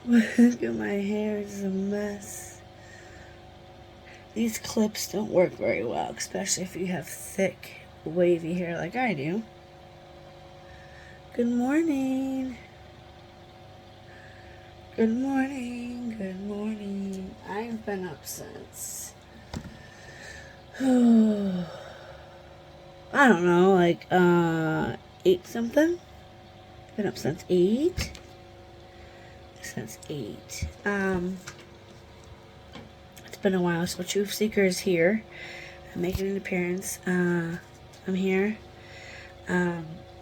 Look at my hair, it's a mess. These clips don't work very well, especially if you have thick, wavy hair like I do. Good morning. Good morning. Good morning. I've been up since. I don't know, like 8 something. Been up since 8. Since 8. It's been a while, so Truth Seeker is here. I'm making an appearance. I'm here.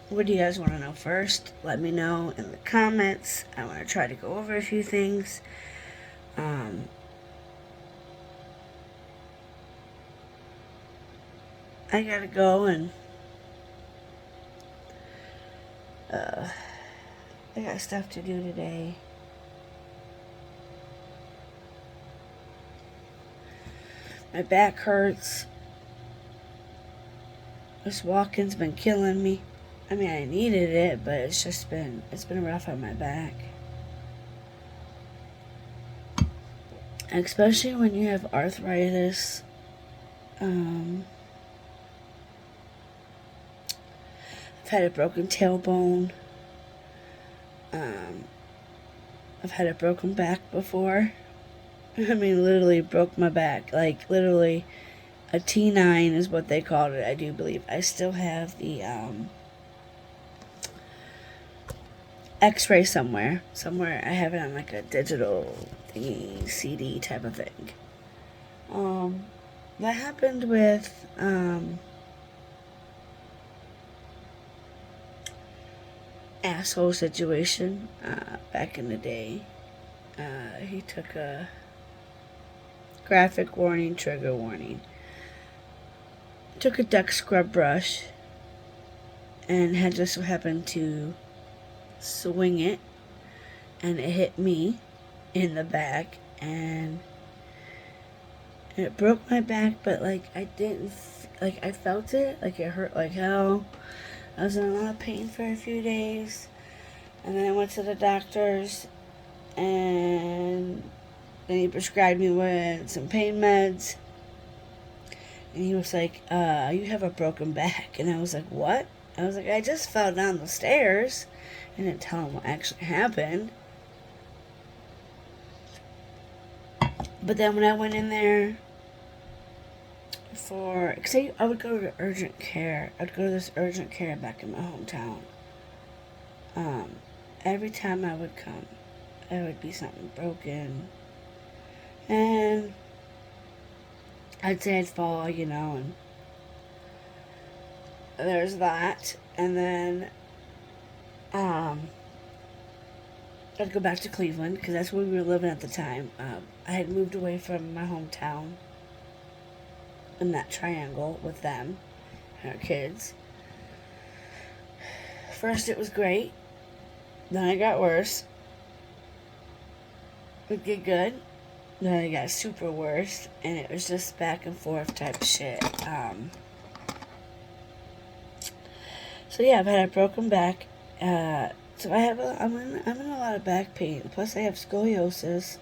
What do you guys want to know first? Let me know in the comments. I want to try to go over a few things. I gotta go and I got stuff to do today. My back hurts. This walking's been killing me. I mean, I needed it, but it's been rough on my back. Especially when you have arthritis. I've had a broken tailbone. I've had a broken back before. I mean, literally broke my back. Like, literally, a T9 is what they called it, I do believe. I still have the x-ray somewhere. I have it on like a digital thingy, CD type of thing. That happened with asshole situation back in the day. He took a graphic warning, trigger warning. Took a duck scrub brush and had just so happened to swing it, and it hit me in the back, and it broke my back, but like I didn't, like I felt it, like it hurt like hell. I was in a lot of pain for a few days, and then I went to the doctors, and then he prescribed me with some pain meds, and he was like, you have a broken back. And I was like, what? I was like, I just fell down the stairs. I didn't tell him what actually happened. But then when I went in there because I would go to urgent care. I'd go to this urgent care back in my hometown. Every time I would come, there would be something broken. And I'd say I'd fall, and there's that. And then I'd go back to Cleveland because that's where we were living at the time. I had moved away from my hometown in that triangle with them and our kids. First it was great. Then it got worse. It get good. Then it got super worse. And it was just back and forth type shit. So yeah, I've had a broken back. So I'm in a lot of back pain. Plus I have scoliosis.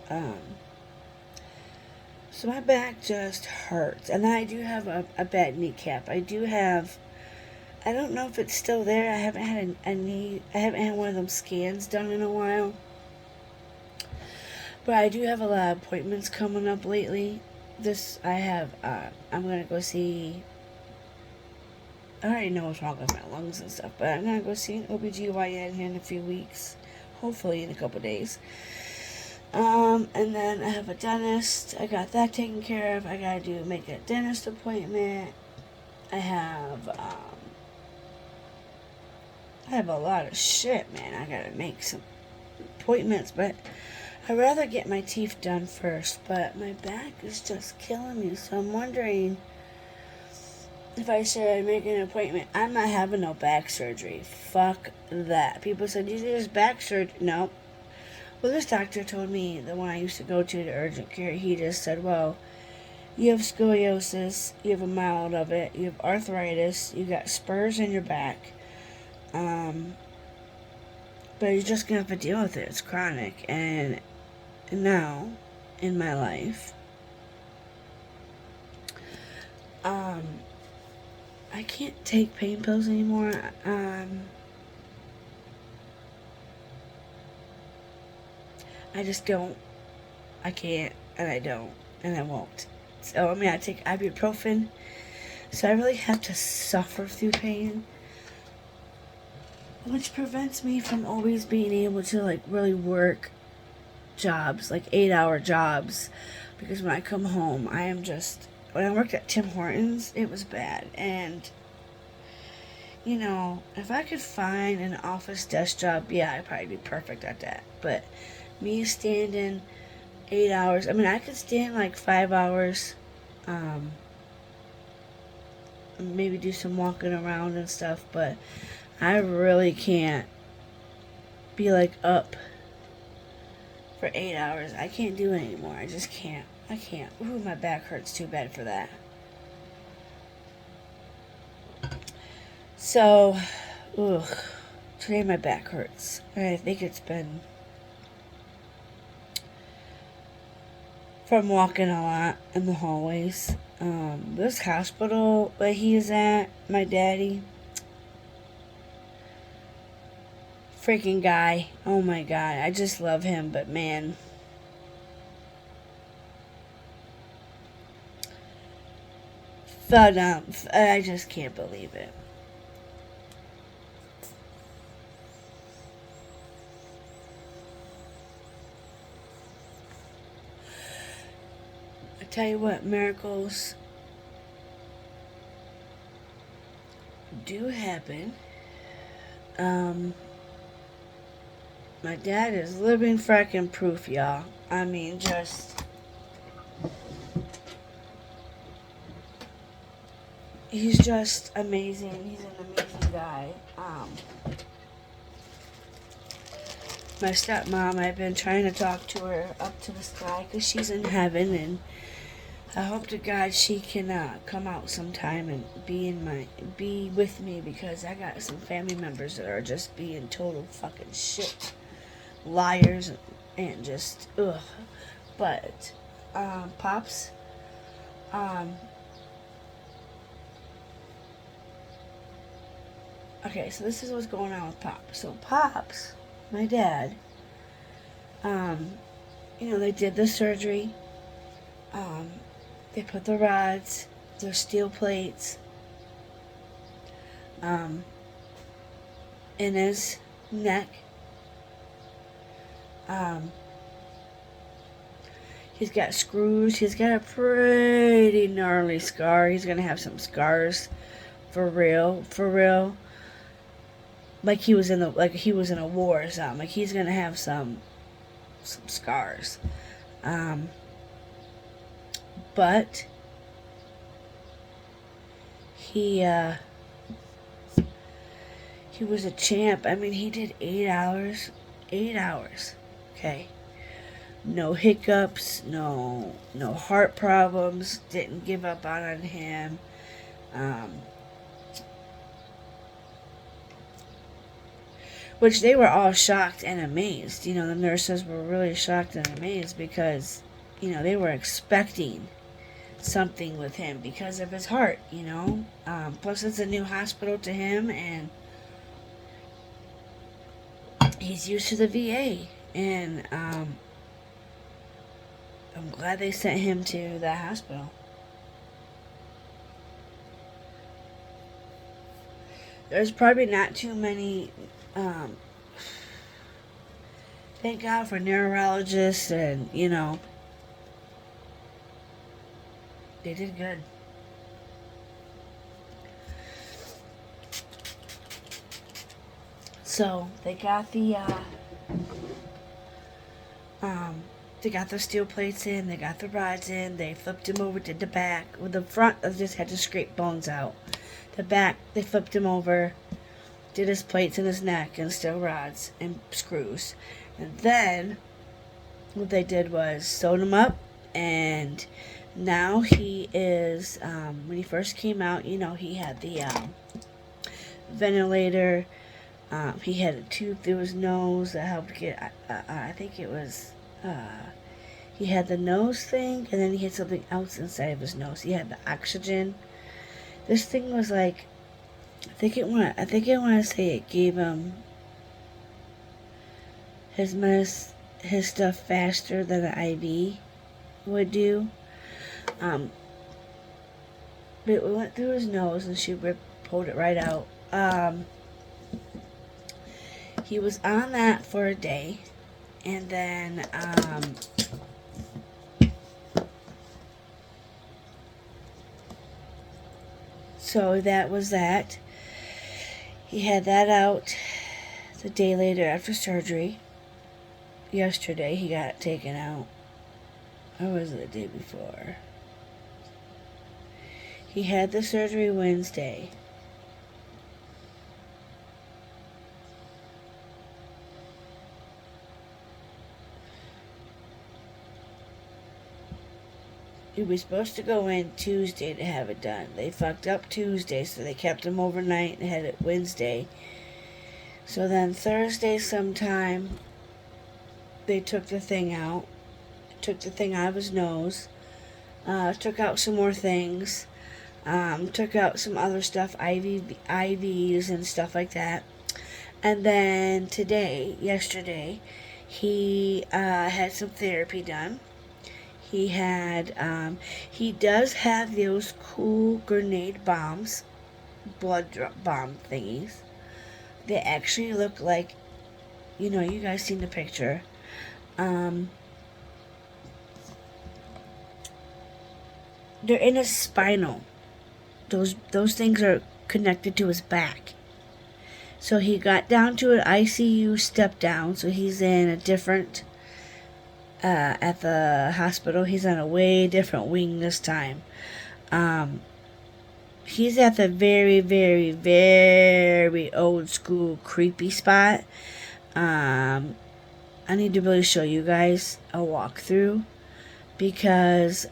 So my back just hurts. And then I do have a bad kneecap. I don't know if it's still there. I haven't had I haven't had one of them scans done in a while. But I do have a lot of appointments coming up lately. I'm gonna go see, I already know what's wrong with my lungs and stuff, but I'm gonna go see an OBGYN here in a few weeks. Hopefully in a couple days. And then I have a dentist. I got that taken care of. I gotta make a dentist appointment. I have a lot of shit, man. I gotta make some appointments, but I'd rather get my teeth done first. But my back is just killing me, so I'm wondering if I should make an appointment. I'm not having no back surgery. Fuck that. People said, you need back surgery. No. Well, this doctor told me, the one I used to go to urgent care, he just said, well, you have scoliosis, you have a mild of it, you have arthritis, you got spurs in your back, but you're just gonna have to deal with it. It's chronic, and now in my life, I can't take pain pills anymore. I just don't. I can't, and I don't, and I won't. So, I mean, I take ibuprofen, so I really have to suffer through pain, which prevents me from always being able to, like, really work jobs, like 8-hour jobs, because when I come home, I am just, when I worked at Tim Hortons, it was bad, and, you know, if I could find an office desk job, yeah, I'd probably be perfect at that, but me standing 8 hours, I mean, I could stand like 5 hours, maybe do some walking around and stuff, but I really can't be like up for 8 hours. I can't do it anymore. I just can't. I can't. Ooh, my back hurts too bad for that. So, today my back hurts. I think it's been from walking a lot in the hallways. This hospital that he is at, my daddy, freaking guy. Oh my god, I just love him, but man. I just can't believe it. I tell you what, miracles do happen. My dad is living fracking proof, y'all. I mean, he's just amazing. He's an amazing guy. My stepmom, I've been trying to talk to her up to the sky because she's in heaven, and I hope to God she can come out sometime and be with me, because I got some family members that are just being total fucking shit, liars, and just ugh. But Pops, okay, so this is what's going on with Pops. So Pops, my dad, they did the surgery. They put the rods, the steel plates, in his neck. He's got screws. He's got a pretty gnarly scar. He's gonna have some scars, for real, for real. Like he was in a war or something. Like he's gonna have some scars. But he was a champ. I mean, he did 8 hours. 8 hours. Okay. No hiccups, no heart problems, didn't give up on him. Which they were all shocked and amazed. The nurses were really shocked and amazed because, they were expecting something with him because of his heart, Plus, it's a new hospital to him, and he's used to the VA. And, I'm glad they sent him to that hospital. There's probably not too many, thank God for neurologists, and, they did good. So, they got the steel plates in, they got the rods in, they flipped him over, did the back. With the front, I just had to scrape bones out. The back, they flipped him over, did his plates in his neck, and steel rods and screws. And then, what they did was sewed him up, and now he is, when he first came out, he had the ventilator. He had a tube through his nose that helped get, I think it was, He had the nose thing, and then he had something else inside of his nose. He had the oxygen. This thing was like, I think I want to say it gave him his stuff faster than an IV would do. But we went through his nose, and she pulled it right out. He was on that for a day, and then so that was that. He had that out the day later after surgery. Yesterday he got it taken out. Or was it the day before? He had the surgery Wednesday. He was supposed to go in Tuesday to have it done. They fucked up Tuesday, so they kept him overnight and had it Wednesday. So then Thursday sometime, they took the thing out. Took the thing out of his nose. Took out some more things. Took out some other stuff, IVs and stuff like that. And then yesterday, he had some therapy done. He does have those cool grenade bombs, blood bomb thingies. They actually look like, you guys seen the picture. They're in his spinal. Those things are connected to his back. So he got down to an ICU step down, so he's in a different at the hospital. He's on a way different wing this time. He's at the very, very, very old school creepy spot. I need to really show you guys a walkthrough because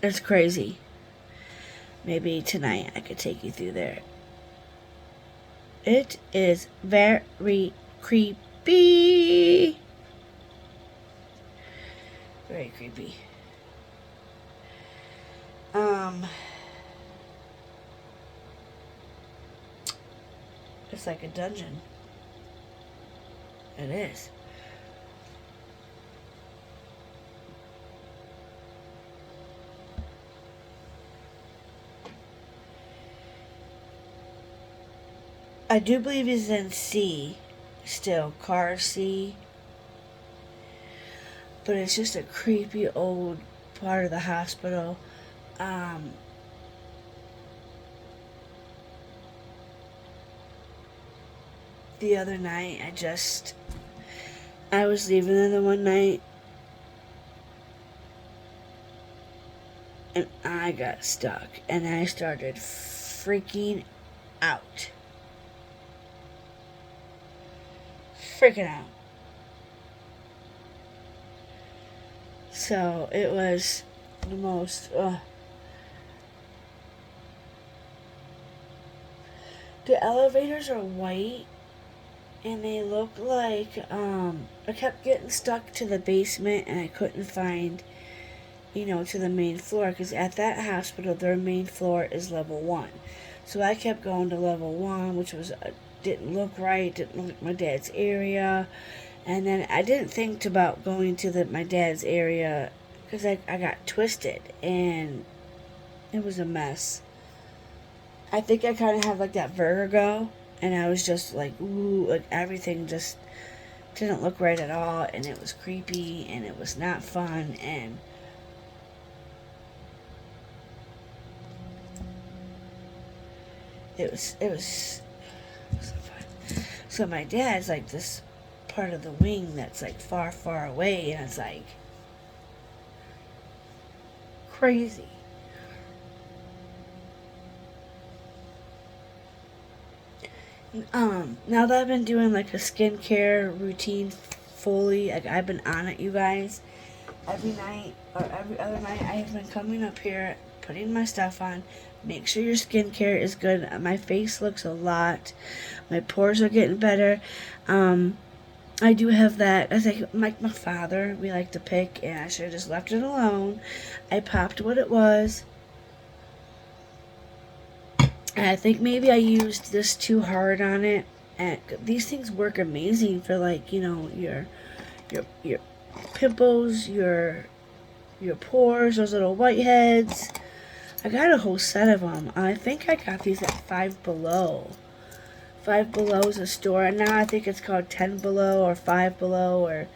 it's crazy. Maybe tonight I could take you through there. It is very creepy. Very creepy. It's like a dungeon. It is. I do believe he's in C. Still, car C. But it's just a creepy old part of the hospital. The other night, I was leaving there the one night, and I got stuck, and I started freaking out. Freaking out. So, it was the most, The elevators are white, and they look like, I kept getting stuck to the basement, and I couldn't find, to the main floor, because at that hospital, their main floor is level 1. So I kept going to level 1, which was, didn't look right, didn't look like my dad's area, and then I didn't think about going to my dad's area, because I got twisted, and it was a mess. I think I kind of had, like, that vertigo, and I was just like, ooh, like everything just didn't look right at all, and it was creepy, and it was not fun, and it was so fun. So my dad's like this part of the wing that's like far, far away, and it's like crazy. Now that I've been doing like a skincare routine fully, like I've been on it, you guys. Every night or every other night, I have been coming up here, putting my stuff on. Make sure your skincare is good. My face looks a lot. My pores are getting better. I do have that. I think, like my father, we like to pick, and I should have just left it alone. I popped what it was. And I think maybe I used this too hard on it. And these things work amazing for, like, your pimples, your pores, those little whiteheads. I got a whole set of them. I think I got these at Five Below. Five Below is a store, and now I think it's called 10 Below or Five Below, or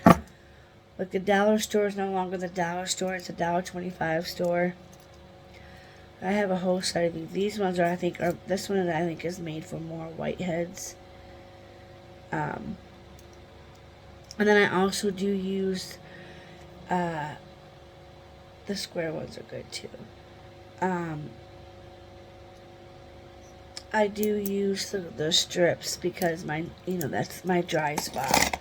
like the dollar store is no longer the dollar store; it's a $1.25 store. I have a whole set of these. These ones are, I think, this one I think is made for more whiteheads. And then I also do use the square ones are good too. I do use the strips because that's my dry spot,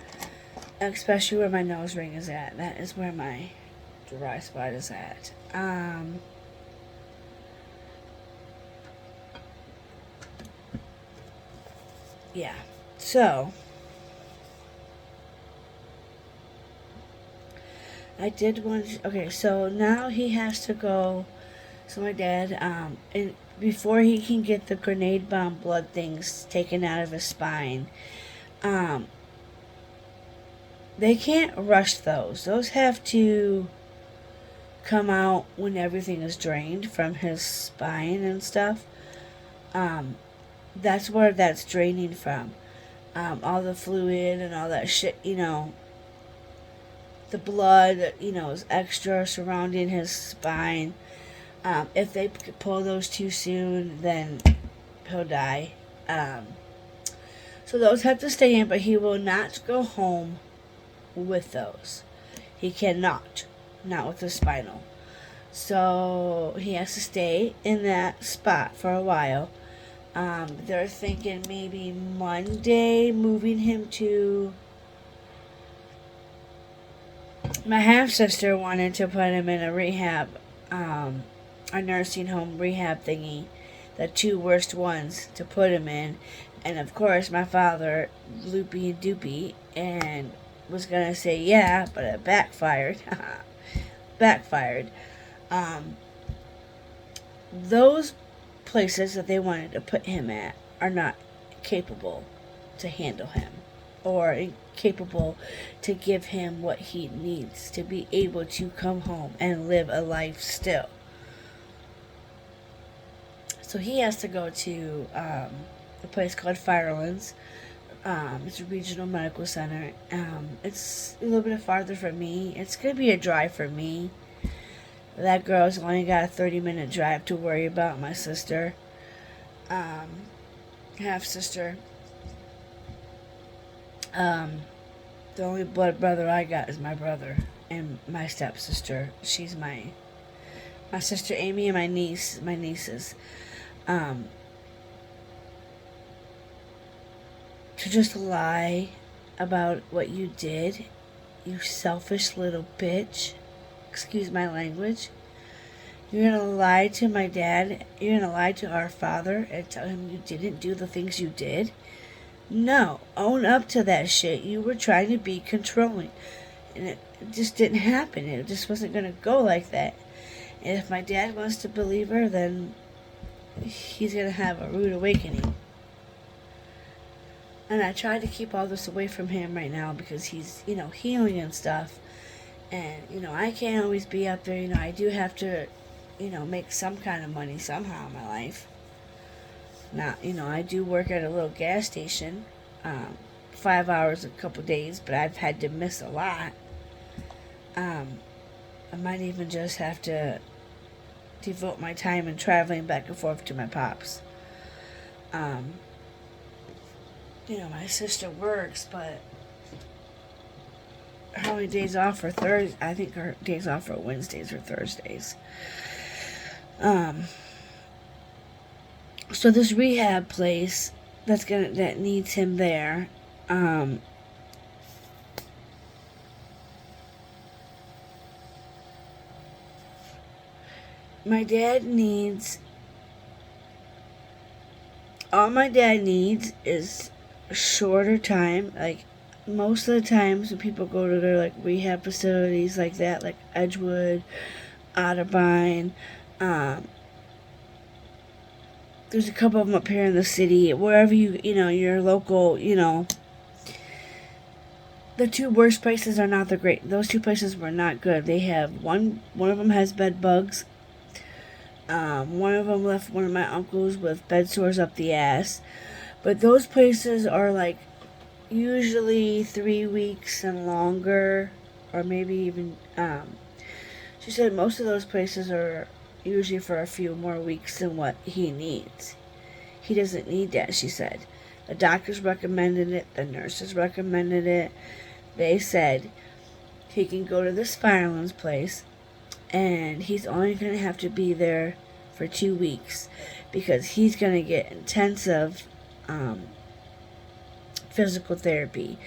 especially where my nose ring is at. That is where my dry spot is at. Yeah. So I did want. Okay, so now he has to go. So my dad, and before he can get the grenade bomb blood things taken out of his spine, they can't rush those. Those have to come out when everything is drained from his spine and stuff. That's where that's draining from. All the fluid and all that shit, the blood, is extra surrounding his spine. If they pull those too soon, then he'll die. So those have to stay in, but he will not go home with those. He cannot. Not with the spinal. So he has to stay in that spot for a while. They're thinking maybe Monday moving him to. My half sister wanted to put him in a rehab, a nursing home rehab thingy, the two worst ones to put him in. And of course, my father, loopy and doopy, and was gonna say yeah, but it backfired. Backfired. Those places that they wanted to put him at are not capable to handle him or capable to give him what he needs to be able to come home and live a life still. So he has to go to a place called Firelands. It's a regional medical center. It's a little bit farther from me. It's going to be a drive for me. That girl's only got a 30-minute drive to worry about. My sister, half sister. The only blood brother I got is my brother and my stepsister. She's my sister Amy and my nieces. To just lie about what you did, you selfish little bitch. Excuse my language. You're gonna lie to my dad. You're gonna lie to our father and tell him you didn't do the things you did. No, own up to that shit. You were trying to be controlling, and it just didn't happen. It just wasn't gonna go like that. And if my dad wants to believe her, then he's gonna have a rude awakening. And I try to keep all this away from him right now because he's, healing and stuff. And, I can't always be out there. I do have to, make some kind of money somehow in my life. Now, I do work at a little gas station, 5 hours a couple days, but I've had to miss a lot. I might even just have to devote my time in traveling back and forth to my pops. My sister works, but her only days off are Thursdays. I think her days off are Wednesdays or Thursdays. So this rehab place that needs him there. My dad needs. All my dad needs is a shorter time, like most of the times when people go to their like rehab facilities like that, like Edgewood, Otterbein, um, there's a couple of them up here in the city, wherever your local, the two worst places are not the great. Those two places were not good. They have one of them has bed bugs. One of them left one of my uncles with bed sores up the ass. But those places are like usually 3 weeks and longer, or maybe even. She said most of those places are usually for a few more weeks than what he needs. He doesn't need that, she said. The doctors recommended it, the nurses recommended it. They said he can go to this fireman's place and he's only going to have to be there for 2 weeks because he's going to get intensive physical therapy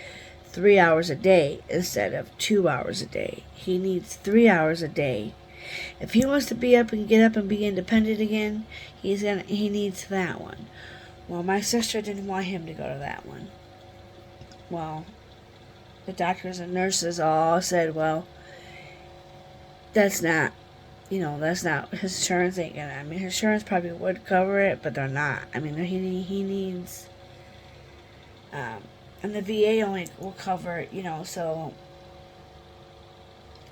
3 hours a day instead of 2 hours a day. He needs 3 hours a day. If he wants to be up and get up and be independent again, he needs that one. Well, my sister didn't want him to go to that one. Well, the doctors and nurses all said, well, that's not his insurance ain't gonna. I mean, his insurance probably would cover it, but they're not. I mean, he needs, and the VA only will cover it, so.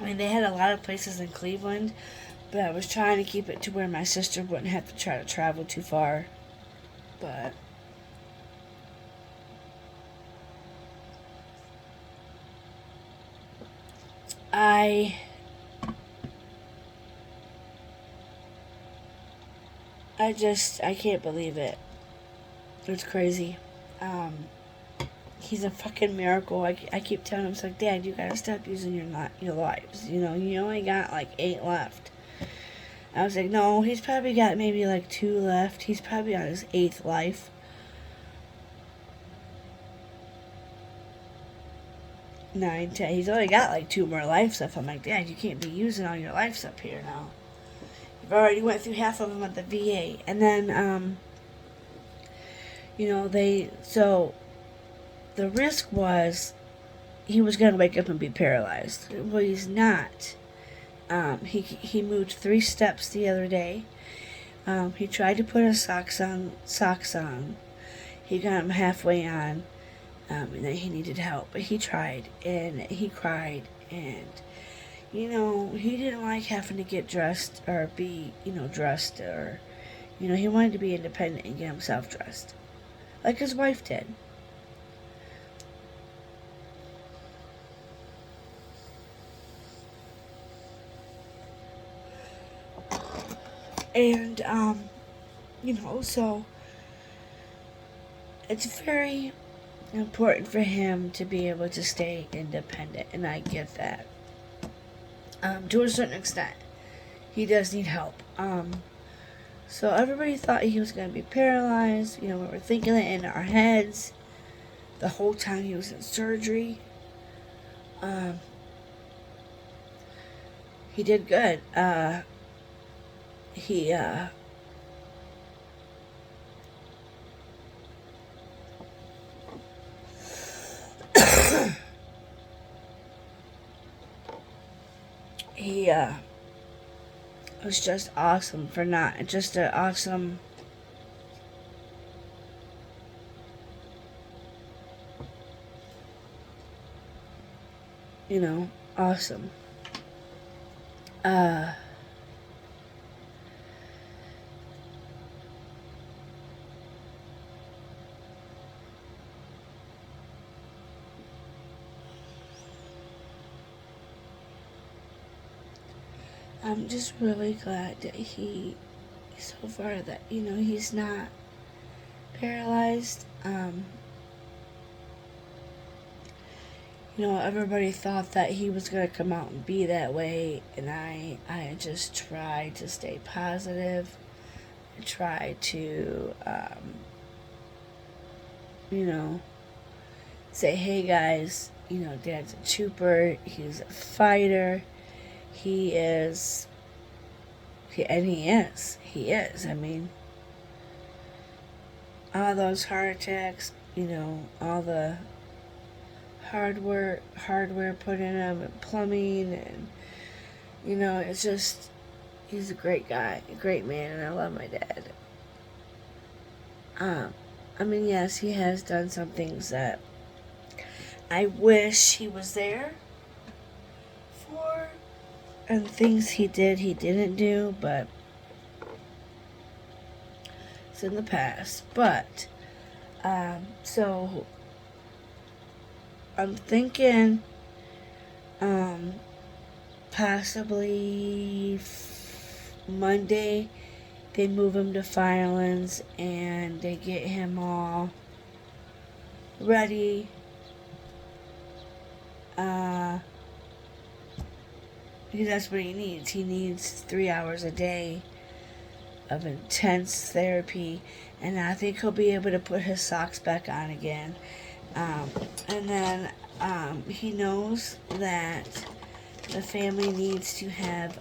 I mean, they had a lot of places in Cleveland, but I was trying to keep it to where my sister wouldn't have to try to travel too far. But I can't believe it. It's crazy. He's a fucking miracle. I keep telling him, it's like, Dad, you gotta stop using your lives. You only got like 8 left. I was like, no, he's probably got maybe like 2 left. He's probably on his 8th life. 9, 10. He's only got like 2 more lives left. I'm like, Dad, you can't be using all your lives up here now. You've already went through half of them at the VA. And then, so the risk was he was going to wake up and be paralyzed. Well, he's not. He moved 3 steps the other day. He tried to put his socks on. He got them halfway on, and then he needed help. But he tried, and he cried, and, he didn't like having to get dressed or be, dressed, or, he wanted to be independent and get himself dressed, like his wife did. And, so it's very important for him to be able to stay independent, and I get that. To a certain extent, he does need help. So everybody thought he was going to be paralyzed. We were thinking it in our heads the whole time he was in surgery. He did good. He was just awesome for not just an awesome awesome. I'm just really glad that so far that, he's not paralyzed. Everybody thought that he was going to come out and be that way, and I just tried to stay positive. I tried to, say, hey guys, Dad's a trooper, he's a fighter. He is. I mean, all those heart attacks, all the hardware put in him, and plumbing, and it's just he's a great guy, a great man, and I love my dad. I mean, yes, he has done some things that I wish he was there for, and things he didn't do, but it's in the past. But so I'm thinking possibly Monday they move him to Firelands and they get him all ready. Because that's what he needs. He needs 3 hours a day of intense therapy, and I think he'll be able to put his socks back on again. And then he knows that the family needs to have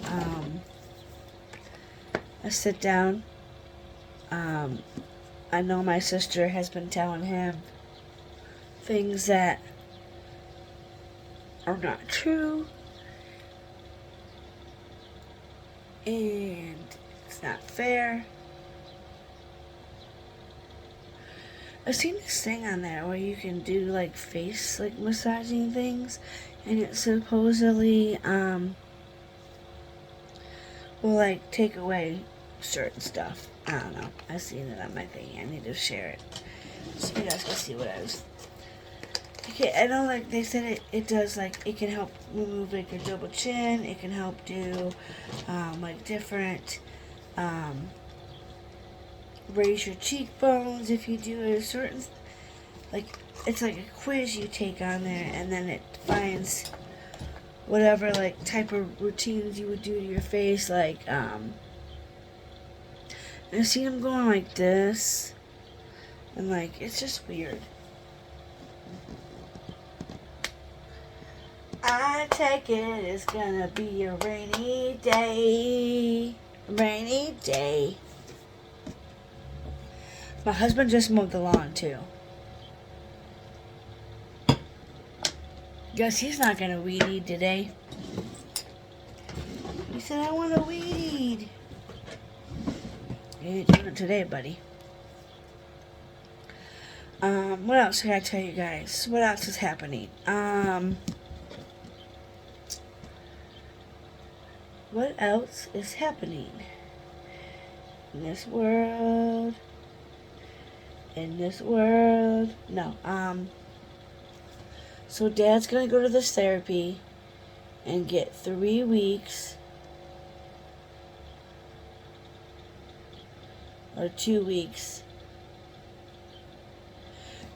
a sit down. I know my sister has been telling him things that are not true, and it's not fair. I've seen this thing on there where you can do like face like massaging things, and it supposedly will like take away certain stuff. I don't know. I've seen it on my thing. I need to share it so you guys can see what I was. Okay, I know like they said it does like it can help remove like your double chin. It can help do like different raise your cheekbones if you do a certain like it's like a quiz you take on there, and then it finds whatever like type of routines you would do to your face. Like I see them going like this, and like it's just weird. I take it it's gonna be a rainy day. Rainy day. My husband just mowed the lawn too. Guess he's not gonna weed eat today. He said, I want to weed eat. You ain't doing it today, buddy. What else can I tell you guys? What else is happening? What else is happening in this world? No. So Dad's gonna go to this therapy and get 3 weeks or 2 weeks.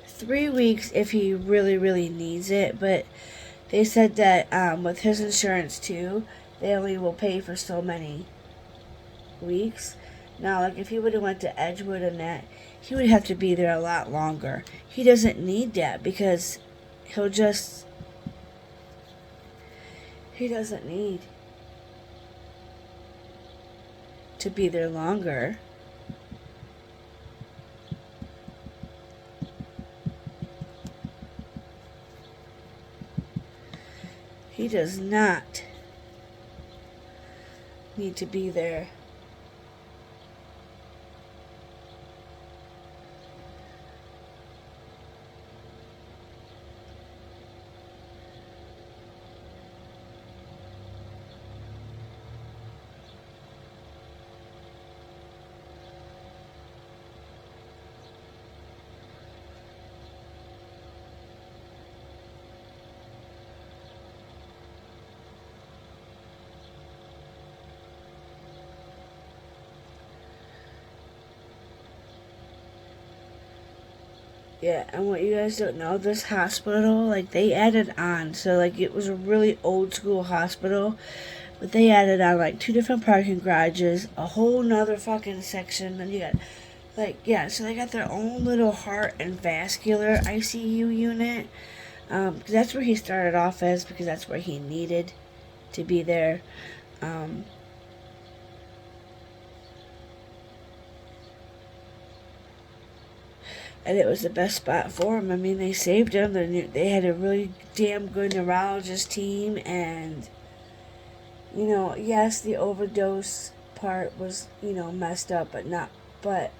3 weeks if he really, really needs it, but they said that with his insurance too, they only will pay for so many weeks. Now, like if he would have went to Edgewood and that, he would have to be there a lot longer. He doesn't need that because he doesn't need to be there longer. He does not need to be there. Yeah, and what you guys don't know, this hospital, like, they added on. So, like, it was a really old school hospital. But they added on, like, 2 different parking garages, a whole nother fucking section. Then you got, like, yeah, so they got their own little heart and vascular ICU unit. 'Cause that's where he started off as, because that's where he needed to be there. And it was the best spot for him. I mean, they saved him. They had a really damn good neurologist team, and yes, the overdose part was messed up, but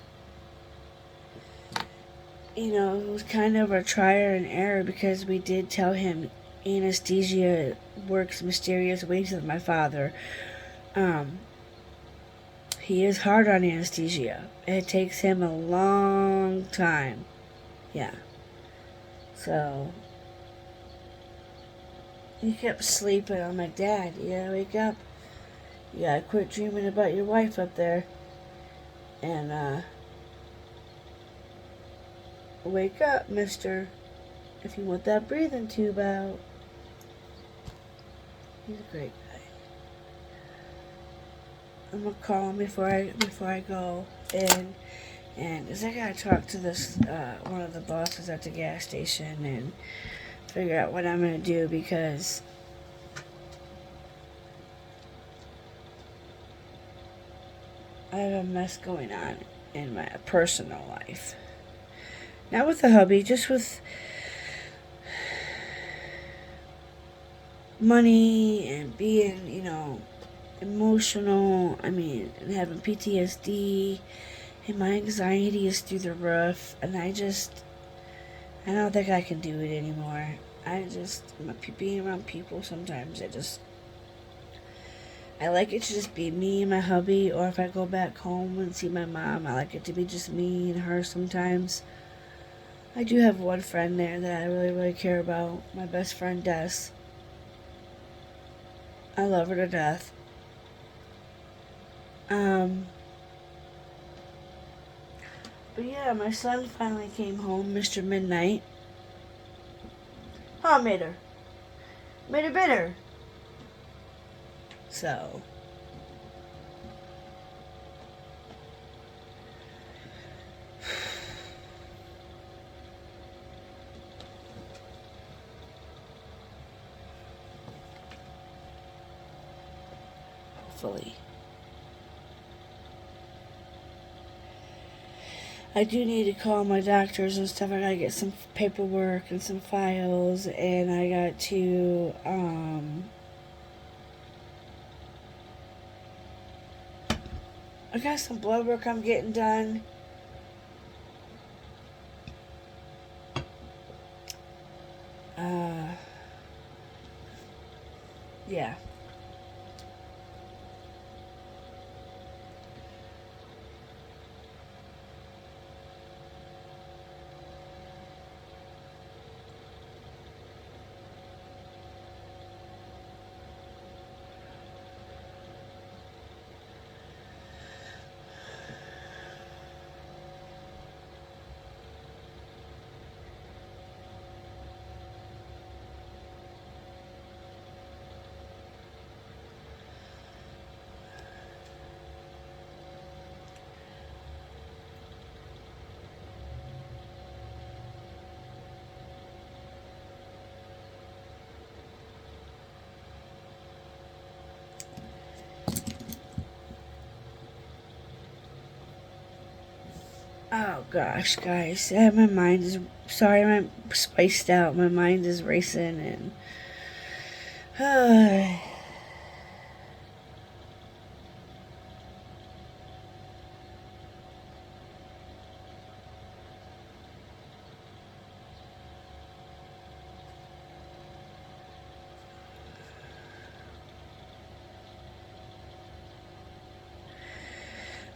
it was kind of a trial and error because we did tell him anesthesia works mysterious ways with my father. Um, he is hard on anesthesia. It takes him a long time. Yeah. So he kept sleeping. I'm like, Dad, you gotta wake up. You gotta quit dreaming about your wife up there. And wake up, mister. If you want that breathing tube out. He's a great guy. I'm gonna call him before I go in, and cause I gotta talk to this one of the bosses at the gas station and figure out what I'm gonna do, because I have a mess going on in my personal life. Not with the hubby, just with money and being, emotional. I mean, and having PTSD, and my anxiety is through the roof, and I don't think I can do it anymore. Being around people sometimes, I like it to just be me and my hubby, or if I go back home and see my mom, I like it to be just me and her sometimes. I do have one friend there that I really, really care about, my best friend Des. I love her to death. But yeah, my son finally came home, Mr. Midnight. Huh, Mater? Mater bitter. So. Hopefully. I do need to call my doctors and stuff. I gotta get some paperwork and some files, and I got to, I got some blood work I'm getting done. Yeah. Oh gosh, guys, my mind is sorry. I'm spiced out. My mind is racing, and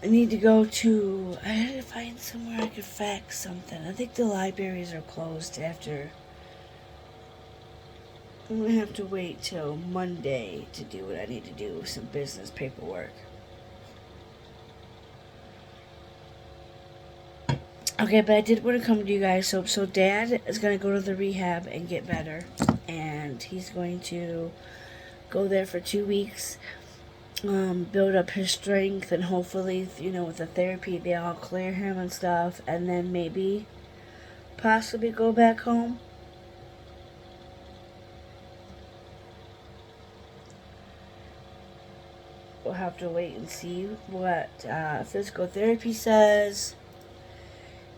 I need to go to. I had to find somewhere I could fax something. I think the libraries are closed after. I'm gonna have to wait till Monday to do what I need to do with some business paperwork. Okay, but I did want to come to you guys. So Dad is gonna go to the rehab and get better, and he's going to go there for 2 weeks. Build up his strength, and hopefully, with the therapy, they'll clear him and stuff, and then maybe possibly go back home. We'll have to wait and see what physical therapy says.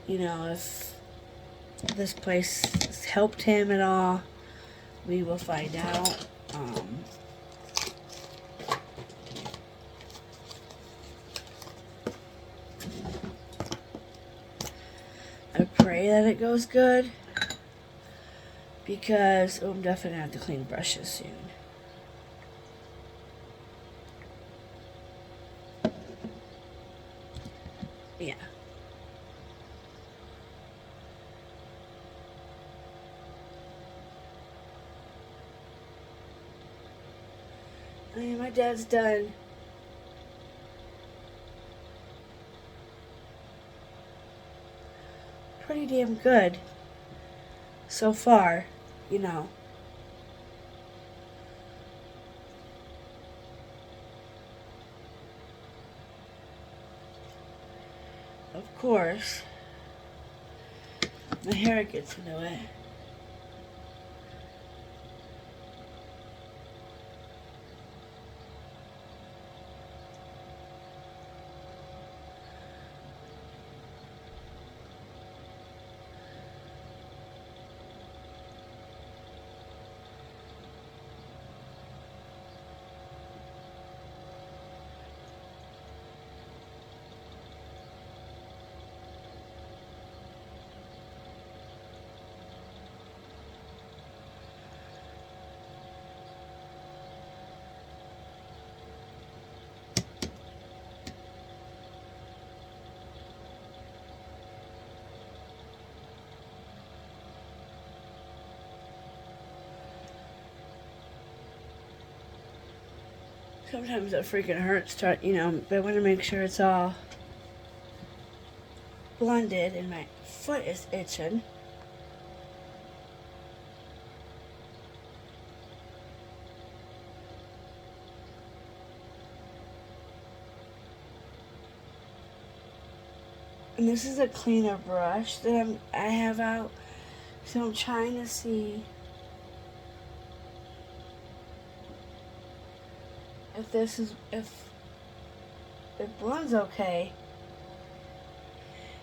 If this place has helped him at all. We will find out. I pray that it goes good, because I'm definitely going to have to clean brushes soon. Yeah. I mean, my dad's done pretty damn good so far, you know. Of course, my hair gets into it. Sometimes it freaking hurts to, but I want to make sure it's all blended, and my foot is itching. And this is a cleaner brush that I have out, so I'm trying to see if it blends okay.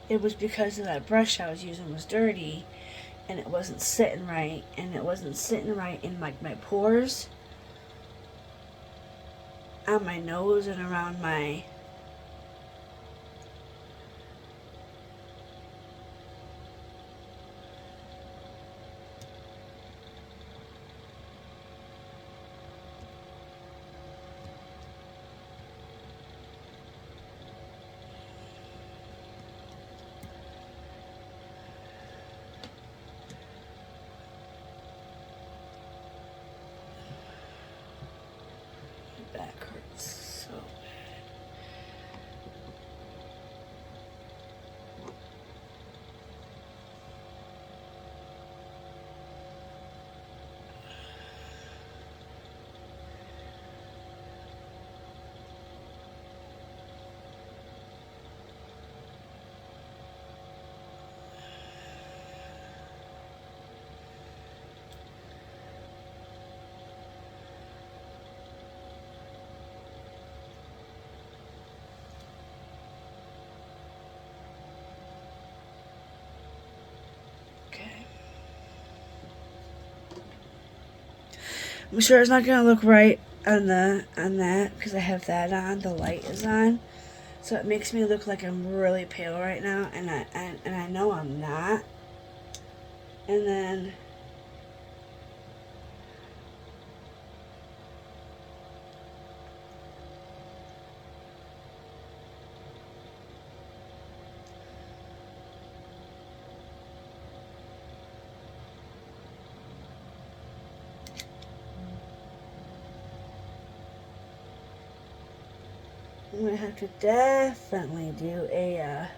It was because of that brush I was using was dirty, and it wasn't sitting right, and it wasn't sitting right in like my pores, on my nose and around my back hurts so bad. Okay. I'm sure it's not gonna look right on that because I have that on. The light is on, so it makes me look like I'm really pale right now, and I know I'm not. And then I'm gonna have to definitely do a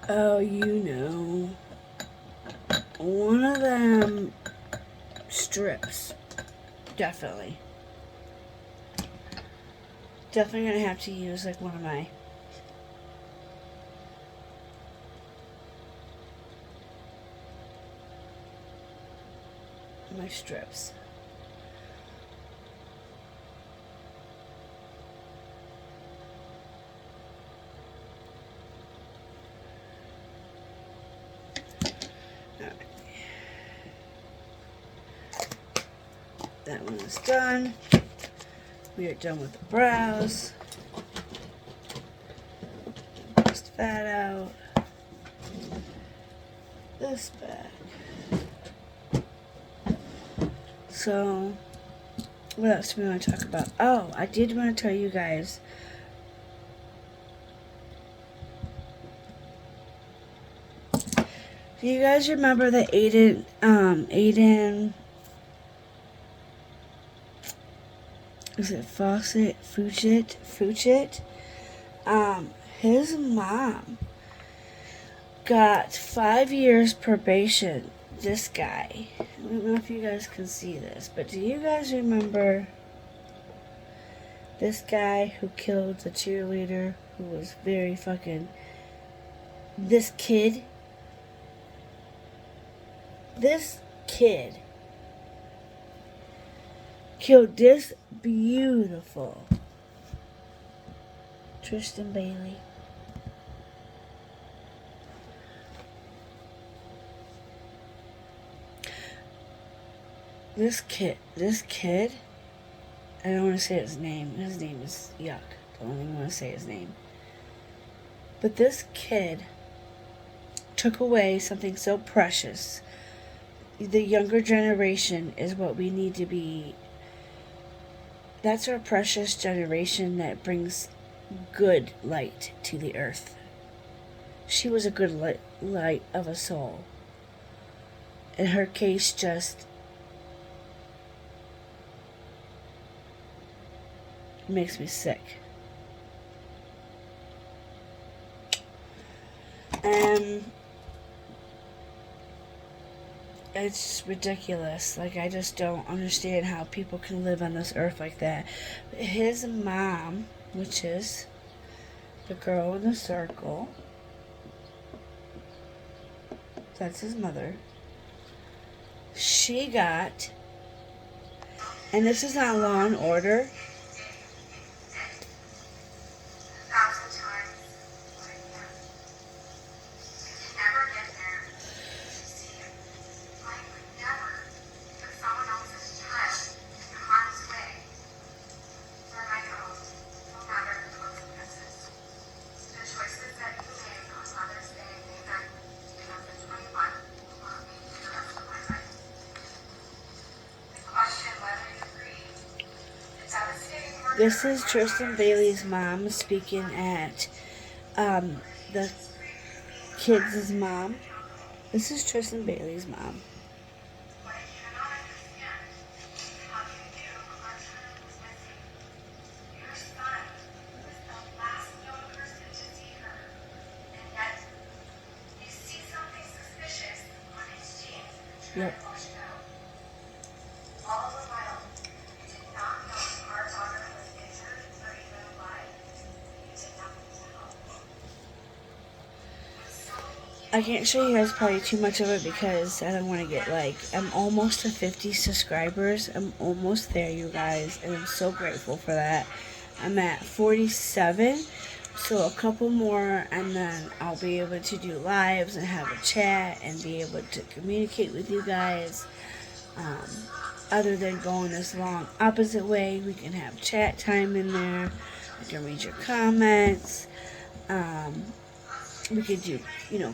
oh, one of them strips. Definitely gonna have to use like one of my strips. That one is done. We are done with the brows. Just that out. This back. So, what else do we want to talk about? Oh, I did want to tell you guys. Do you guys remember that Aiden, is it Fugit? His mom got 5 years probation. This guy. I don't know if you guys can see this, but do you guys remember this guy who killed the cheerleader who was very fucking... This kid killed this beautiful Tristan Bailey. This kid, I don't want to say his name. His name is yuck. Don't even want to say his name. But this kid took away something so precious. The younger generation is what we need to be. That's our precious generation that brings good light to the earth. She was a good light of a soul. And her case just makes me sick. It's ridiculous. Like, I just don't understand how people can live on this earth like that. But his mom, which is the girl in the circle, that's his mother, she got, and this is on Law and Order, this is Tristan Bailey's mom speaking at the kids' mom. This is Tristan Bailey's mom. Yep. I can't show you guys probably too much of it because I don't want to get I'm almost to 50 subscribers. I'm almost there, you guys, and I'm so grateful for that. I'm at 47, so a couple more and then I'll be able to do lives and have a chat and be able to communicate with you guys. Other than going this long opposite way, we can have chat time in there. I can read your comments. We could do,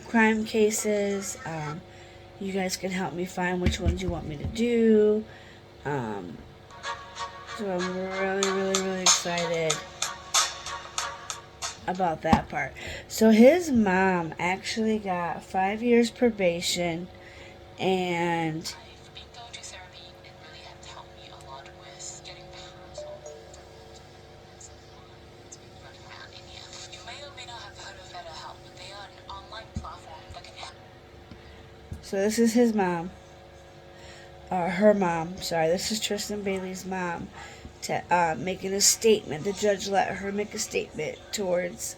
crime cases. You guys can help me find which ones you want me to do. So I'm really, really, really excited about that part. So his mom actually got 5 years probation and so this is his mom, or her mom, sorry, this is Tristan Bailey's mom, making a statement. The judge let her make a statement towards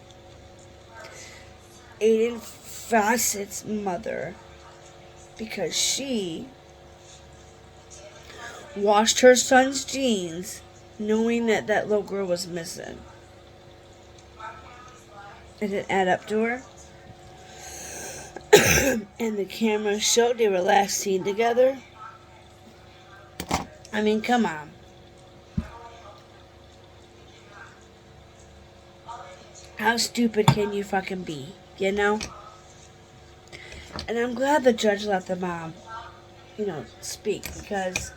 Aiden Fawcett's mother because she washed her son's jeans knowing that that little girl was missing. It didn't add up to her. And the camera showed they were last seen together I mean, come on. How stupid can you fucking be? You know? And I'm glad the judge let the mom, speak, because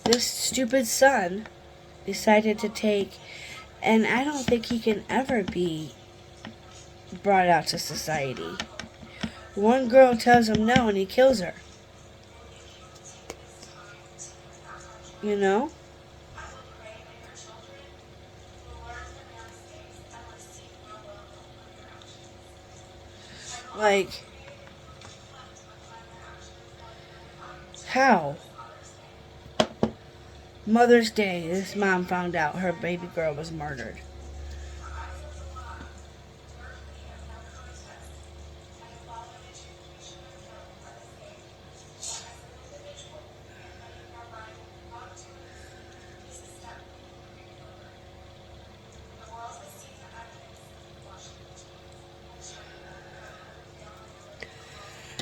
this stupid son decided to take, and I don't think he can ever be brought out to society. One girl tells him no and he kills her. You know? Like, how? Mother's Day, this mom found out her baby girl was murdered.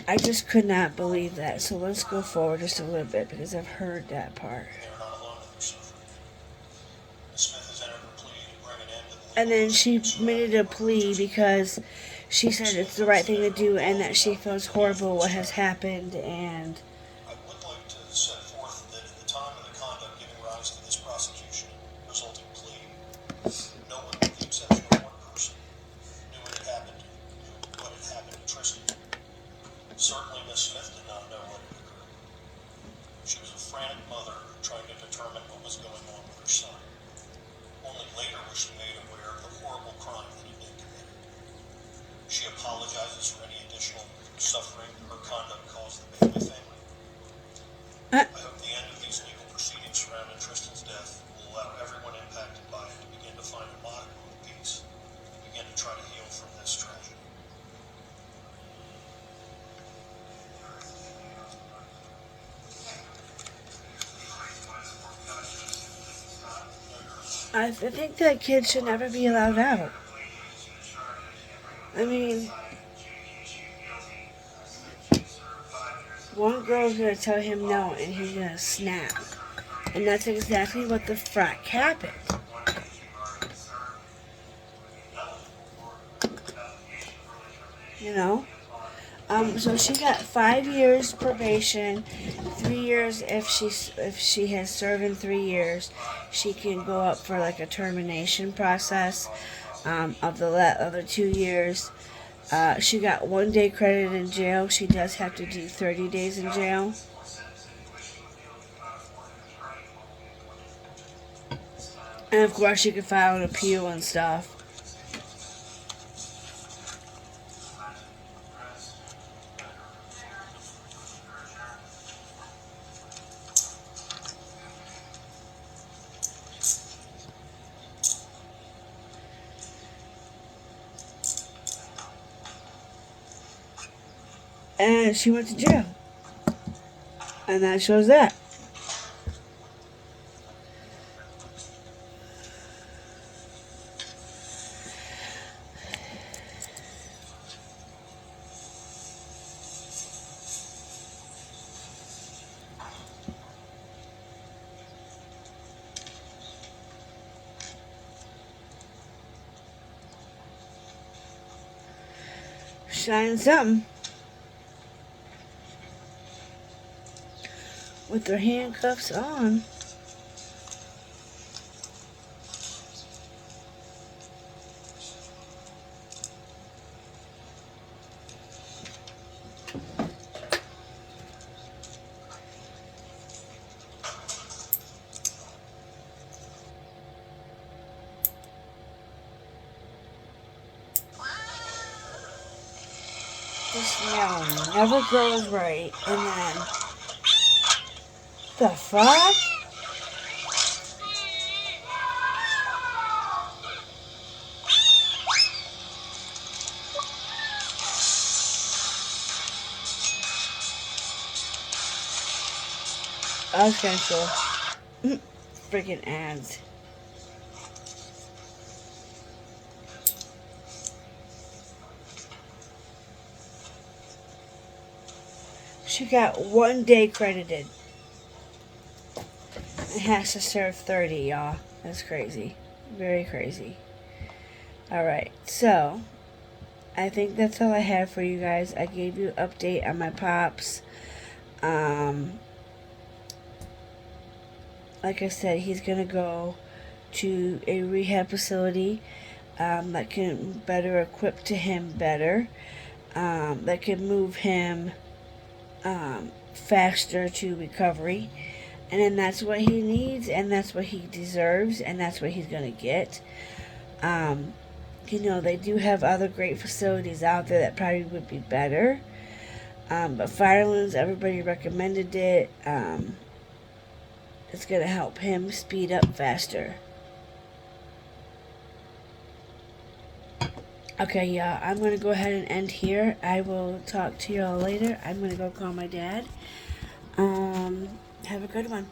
I just could not believe that. So let's go forward just a little bit because I've heard that part. And then she made it a plea because she said it's the right thing to do and that she feels horrible what has happened. And I would like to set forth that at the time of the conduct giving rise to this prosecution resulting plea, no one, with the exception of one person, knew what had happened to Tristan. Certainly Miss Smith did not know what had occurred. She was a frantic mother trying to determine what was going on with her son. Only later was she made aware of the horrible crime that had been committed. She apologizes for any additional suffering her conduct caused the Bailey family. I hope the end of these legal proceedings surrounding Tristan's death will allow everyone impacted by it to begin to find a modicum of peace, begin to try to heal from this tragedy. I think that kid should never be allowed out. I mean, one girl's gonna tell him no and he's gonna snap. And that's exactly what the frack happened. You know? So she got 5 years probation, 3 years if she has served in 3 years, she can go up for like a termination process of the other 2 years. She got 1 day credit in jail. She does have to do 30 days in jail. And of course, she could file an appeal and stuff. And she went to jail. And that shows that. Shine something. With their handcuffs on. This meow never grows right, and then the fuck? I was kind of cool. Freaking ads. She got 1 day credited. It has to serve 30, y'all. That's crazy. Very crazy. Alright, so I think that's all I have for you guys. I gave you an update on my pops. Like I said, he's going to go to a rehab facility that can better equip to him better. That can move him faster to recovery. And then that's what he needs, and that's what he deserves, and that's what he's going to get. You know, they do have other great facilities out there that probably would be better. But Firelands, everybody recommended it. It's going to help him speed up faster. Okay, yeah, I'm going to go ahead and end here. I will talk to y'all later. I'm going to go call my dad. Have a good one.